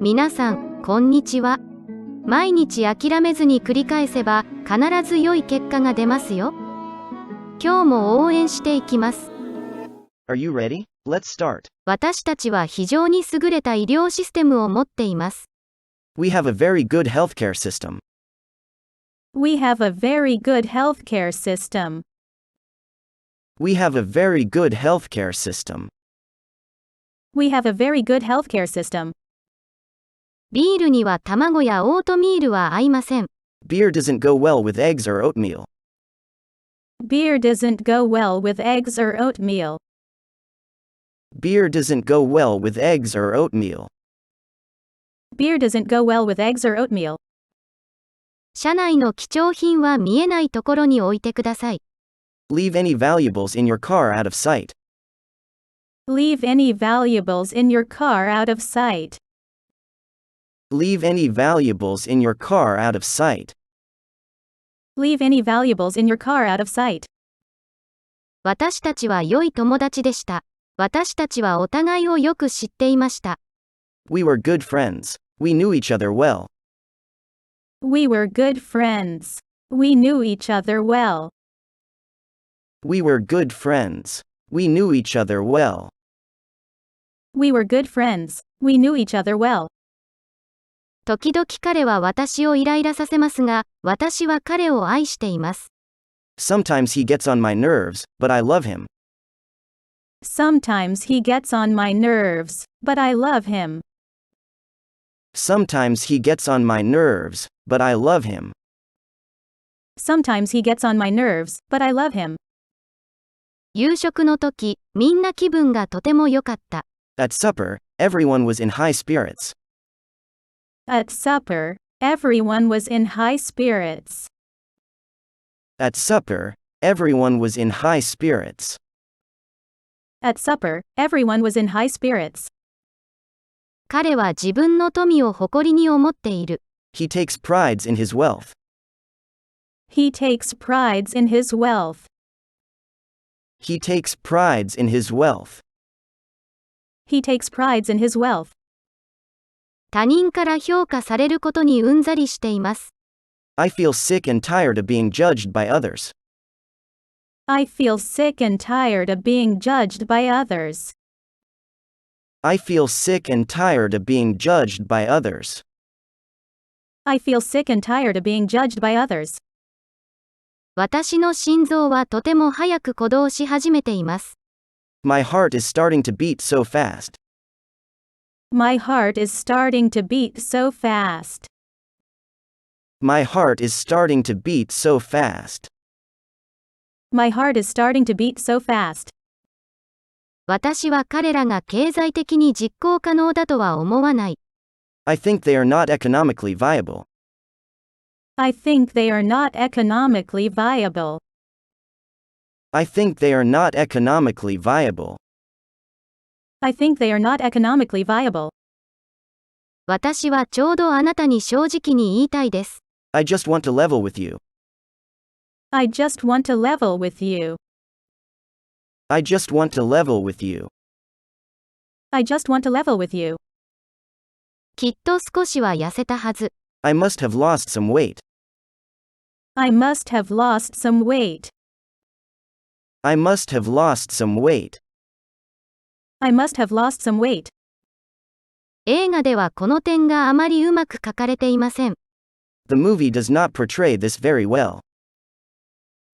皆さん、こんにちは。毎日諦めずに繰り返せば、必ず良い結果が出ますよ。今日も応援していきます。Are you ready? Let's start. 私たちは非常に優れた医療システムを持っています。We have a very good healthcare system. We have a very good healthcare system. We have a very good healthcare system. We have a very good healthcare system. ビールには卵やオートミールは合いません。Beer doesn't go well with eggs or oatmeal. Beer doesn't go well with eggs or oatmeal. Beer doesn't go well with eggs or oatmeal. Beer doesn't go well with eggs or oatmeal. 車内の貴重品は見えないところに置いてください。Leave any valuables in your car out of sight. Leave any valuables in your car out of sight. Leave any valuables in your car out of sight. Leave any valuables in your car out of sight. 私たちは良い友達でした。私たちはお互いをよく知っていました。We were good friends. We knew each other well. We were good friends. We knew each other well. We were good friends. We knew each other well. We were good friends. We knew each other well. 時々彼は私をイライラさせますが、私は彼を愛しています。Sometimes he gets on my nerves, but I love him. Sometimes he gets on my nerves, but I love him. Sometimes he gets on my nerves, but I love him. Sometimes he gets on my nerves, but I love him. 夕食の時、みんな気分がとても良かった。At supper, everyone was in high spirits. At supper, everyone was in high spirits. At supper, everyone was in high spirits. At supper, everyone was in high spirits. 彼は自分の富を誇りに思っている。He takes pride in his wealth. He takes pride in his wealth. He takes pride in his wealth. He takes pride in his wealth. 他人から評価されることにうんざりしています。I feel sick and tired of being judged by others. I feel sick and tired of being judged by others. I feel sick and tired of being judged by others. I feel sick and tired of being judged by others. 私の心臓はとても早く鼓動し始めています。My heart is starting to beat so fast. My heart is starting to beat so fast. My heart is starting to beat so fast. My heart is starting to beat so fast. 私は彼らが経済的に実行可能だとは思わない。I think they are not economically viable. I think they are not economically viable. I think they are not economically viable. I think they are not economically viable. 私はちょうどあなたに正直に言いたいです。I just want to level with you. I just want to level with you. I just want to level with you. I just want to level with you. きっと少しは痩せたはず。I must have lost some weight. I must have lost some weight. I must have lost some weight. I must have lost some weight. 映画ではこの点があまりうまく書かれていません。The movie does not portray this very well.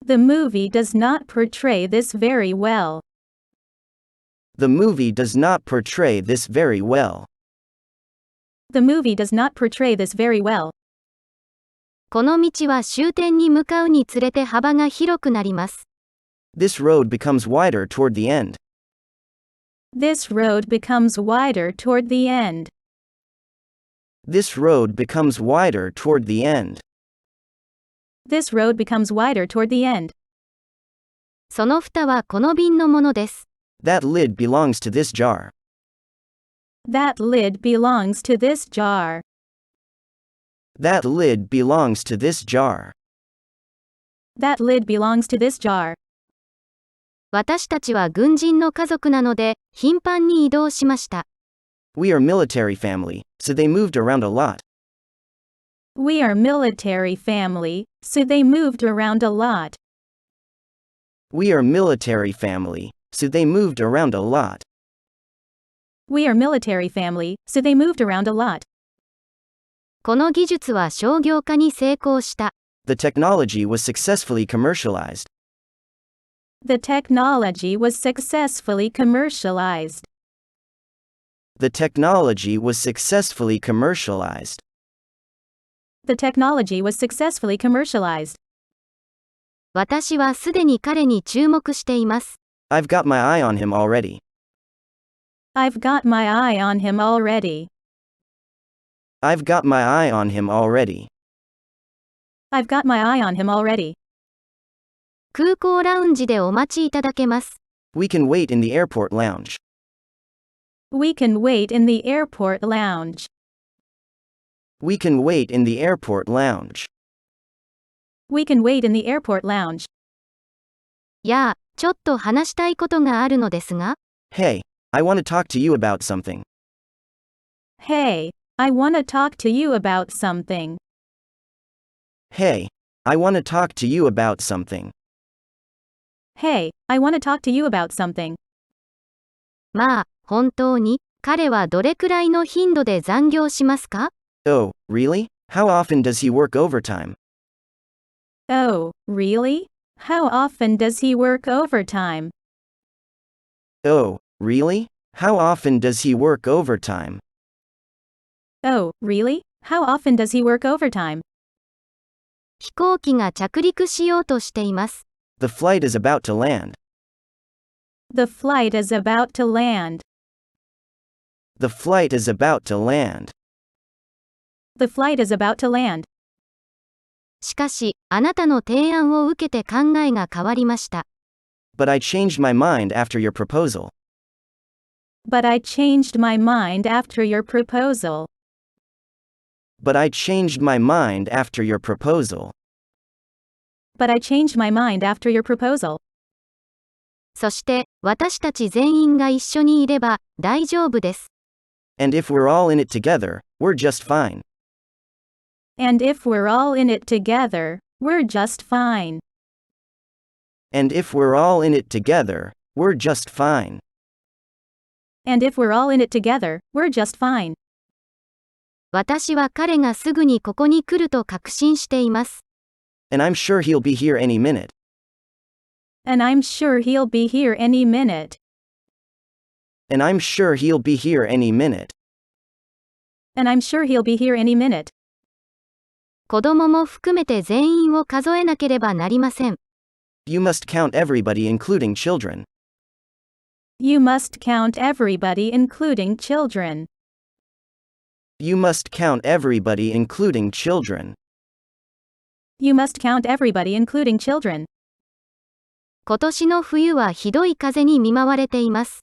The movie does not portray this very well. The movie does not portray this very well. The movie does not portray this very well. この道は終点に向かうにつれて幅が広くなります。This road becomes wider toward the end. This road becomes wider toward the end. This road becomes wider toward the end. This road becomes wider toward the end. その蓋はこの瓶のものです。That lid belongs to this jar. That lid belongs to this jar. That lid belongs to this jar. That lid belongs to this jar. 私たちは軍人の家族なので、頻繁に移動しました。We are military family, so they moved around a lot. We are military family, so they moved around a lot. We are military family, so they moved around a lot. We are military family, so they moved around a lot. この技術は商業化に成功した。The technology was successfully commercialized. The technology was successfully commercialized. The technology was successfully commercialized. The technology was successfully commercialized. 私はすでに彼に注目しています。I've got my eye on him already. I've got my eye on him already. I've got my eye on him already. I've got my eye on him already. 空港ラウンジでお待ちいただけます。We can wait in the airport lounge. We can wait in the airport lounge. We can wait in the airport lounge. We can wait in the airport lounge. やあ、ちょっと話したいことがあるのですが、Hey, I want to talk to you about something. Hey, I want to talk to you about something. Hey, I want to talk to you about something. Hey, I want to talk to you about something. まあ、本当に、彼はどれくらいの頻度で残業しますか？ Oh, really? How often does he work overtime? Oh, really? How often does he work overtime? Oh, really? How often does he work overtime? Oh, really? How often does he work overtime? 飛行機が着陸しようとしています。The flight is about to land. The flight is about to land. The flight is about to land. The flight is about to land. しかし、あなたの提案を受けて考えが変わりました。But I changed my mind after your proposal. But I changed my mind after your proposal. But I changed my mind after your proposal. But I changed my mind after your proposal. そして、私たち全員が一緒にいれば、大丈夫です。And if we're all in it together, we're just fine. And if we're all in it together, we're just fine. And if we're all in it together, we're just fine. And if we're all in it together, we're just fine. 私は彼がすぐにここに来ると確信しています。And I'm sure he'll be here any minute. And I'm sure he'll be here any minute. And I'm sure he'll be here any minute. And I'm sure he'll be here any minute. 子供も含めて全員を数えなければなりません。You must count everybody, including children. You must count everybody, including children. You must count everybody, including children. You must count everybody, including children. 今年の冬はひどい風に見舞われています。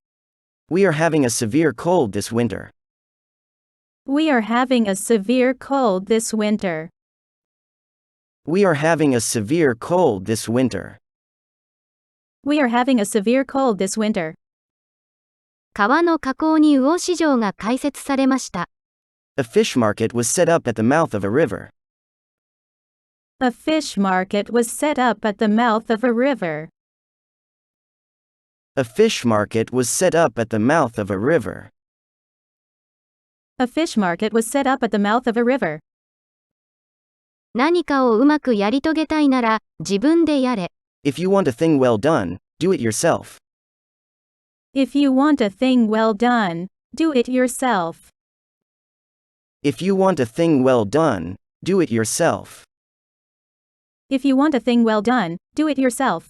We are having a severe cold this winter. We are having a severe cold this winter. We are having a severe cold this winter. We are having a severe cold this winter. 川の河口に魚市場が開設されました。A fish market was set up at the mouth of a river. A fish market was set up at the mouth of a river. A fish market was set up at the mouth of a river. A fish market was set up at the mouth of a river. 何かをうまくやり遂げたいなら、自分でやれ。If you want a thing well done, do it yourself. If you want a thing well done, do it yourself. If you want a thing well done, do it yourself. If you want a thing well done, do it yourself.